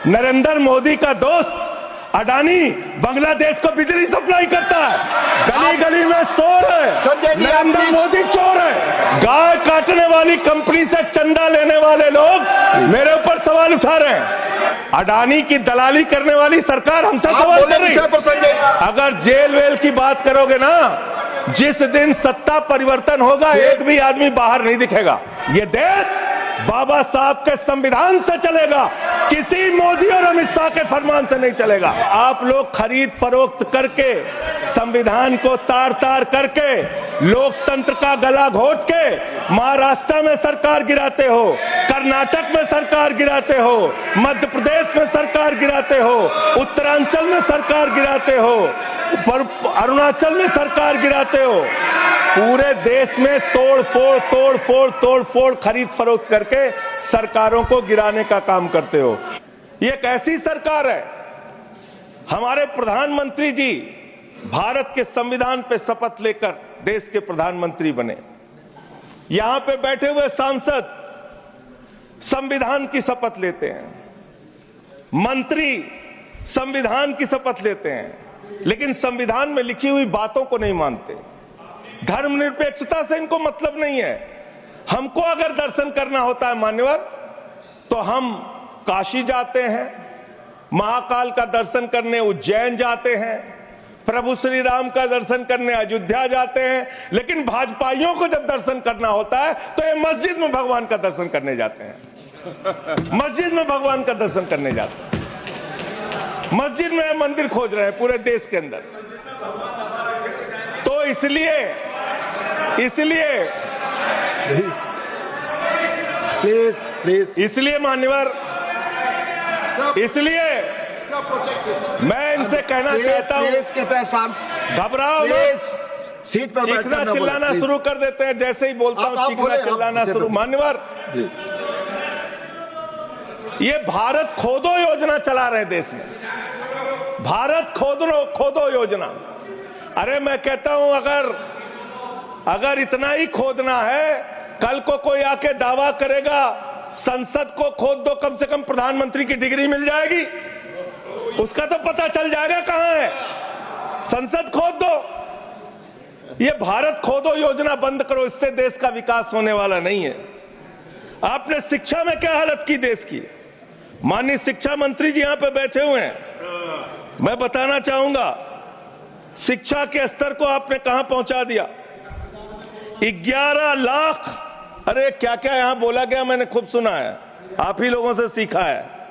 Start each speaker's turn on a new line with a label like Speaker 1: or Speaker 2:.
Speaker 1: नरेंद्र मोदी का दोस्त अडानी बांग्लादेश को बिजली सप्लाई करता है, गली गली में शोर है, नरेंद्र मोदी चोर है। गाय काटने वाली कंपनी से चंदा लेने वाले लोग मेरे ऊपर सवाल उठा रहे हैं। अडानी की दलाली करने वाली सरकार हमसे सवाल कर रही है। अगर जेल वेल की बात करोगे ना, जिस दिन सत्ता परिवर्तन होगा एक भी आदमी बाहर नहीं दिखेगा। ये देश बाबा साहब के संविधान से चलेगा, किसी मोदी और अमित शाह के फरमान से नहीं चलेगा। आप लोग खरीद फरोख्त करके, संविधान को तार तार करके, लोकतंत्र का गला घोट के महाराष्ट्र में सरकार गिराते हो, कर्नाटक में सरकार गिराते हो, मध्य प्रदेश में सरकार गिराते हो, उत्तरांचल में सरकार गिराते हो, अरुणाचल में सरकार गिराते हो। पूरे देश में तोड़ फोड़ खरीद फरोख्त करके सरकारों को गिराने का काम करते हो। ये कैसी सरकार है? हमारे प्रधानमंत्री जी भारत के संविधान पे शपथ लेकर देश के प्रधानमंत्री बने। यहां पे बैठे हुए सांसद संविधान की शपथ लेते हैं, मंत्री संविधान की शपथ लेते हैं, लेकिन संविधान में लिखी हुई बातों को नहीं मानते। धर्मनिरपेक्षता से इनको मतलब नहीं है। हमको अगर दर्शन करना होता है मान्यवर, तो हम काशी जाते हैं, महाकाल का दर्शन करने उज्जैन जाते हैं, प्रभु श्री राम का दर्शन करने अयोध्या जाते हैं। लेकिन भाजपाइयों को जब दर्शन करना होता है तो ये मस्जिद में भगवान का दर्शन करने जाते हैं। मस्जिद में भगवान का दर्शन करने जाते हैं, मस्जिद में मंदिर खोज रहे हैं पूरे देश के अंदर। तो इसलिए मान्यवर, इसलिए मैं इनसे कहना चाहता हूं, घबराओ मत।
Speaker 2: सीट पर
Speaker 1: चीखना चिल्लाना शुरू कर देते हैं, जैसे ही बोलता हूं चीखना चिल्लाना शुरू। मान्यवर, ये भारत खोदो योजना चला रहे देश में, भारत खोदो योजना। अरे मैं कहता हूं अगर इतना ही खोदना है, कल को कोई आके दावा करेगा संसद को खोद दो, कम से कम प्रधानमंत्री की डिग्री मिल जाएगी, उसका तो पता चल जाएगा कहां है। संसद खोद दो। ये भारत खोदो योजना बंद करो, इससे देश का विकास होने वाला नहीं है। आपने शिक्षा में क्या हालत की देश की? माननीय शिक्षा मंत्री जी यहां पे बैठे हुए हैं। मैं बताना चाहूंगा, शिक्षा के स्तर को आपने कहां पहुंचा दिया। 11 लाख, अरे क्या क्या यहां बोला गया, मैंने खूब सुना है, आप ही लोगों से सीखा है।